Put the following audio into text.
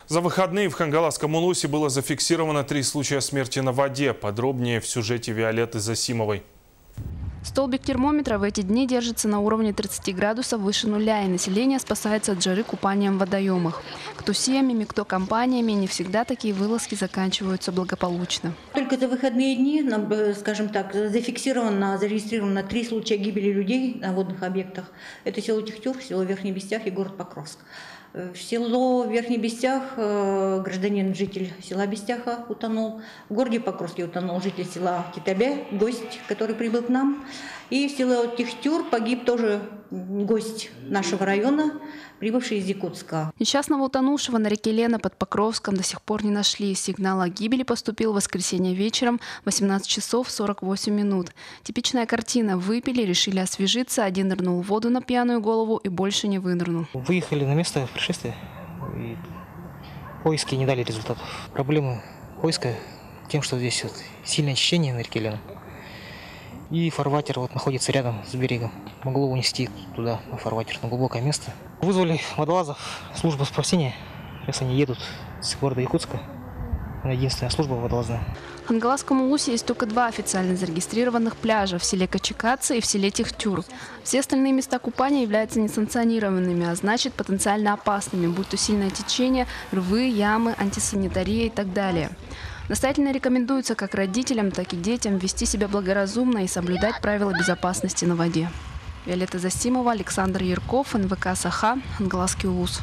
За выходные в Хангаласском Улусе было зафиксировано 3 случая смерти на воде. Подробнее в сюжете Виолетты Засимовой. Столбик термометра в эти дни держится на уровне 30 градусов выше нуля, и население спасается от жары купанием в водоемах. Кто семьями, кто компаниями, не всегда такие вылазки заканчиваются благополучно. Только за выходные дни, скажем так, зарегистрировано 3 случая гибели людей на водных объектах. Это село Тихтюр, село Верхний Бестях и город Покровск. В село Верхний Бестях гражданин, житель села Бестяха утонул. В городе Покровске утонул житель села Китабя, гость, который прибыл к нам. И в село Тихтюр погиб тоже гость нашего района, прибывший из Якутска. Несчастного утонувшего на реке Лена под Покровском до сих пор не нашли. Сигнал о гибели поступил в воскресенье вечером в 18 часов 48 минут. Типичная картина. Выпили, решили освежиться. Один нырнул в воду на пьяную голову и больше не вынырнул. Выехали на место происшествия, и поиски не дали результатов. Проблемы поиска тем, что здесь сильное течение на реке Лена. И фарватер находится рядом с берегом. Могло унести туда, на фарватер, на глубокое место. Вызвали водолазов, службу спасения. Сейчас они едут с города Якутска. Она единственная служба водолазная. В Хангаласском Улусе есть только 2 официально зарегистрированных пляжа – в селе Качекаца и в селе Тихтюр. Все остальные места купания являются несанкционированными, а значит потенциально опасными, будь то сильное течение, рвы, ямы, антисанитария и так далее. Настоятельно рекомендуется как родителям, так и детям вести себя благоразумно и соблюдать правила безопасности на воде. Виолетта Засимова, Александр Ярков, НВК «Саха», Хангаласский Улус.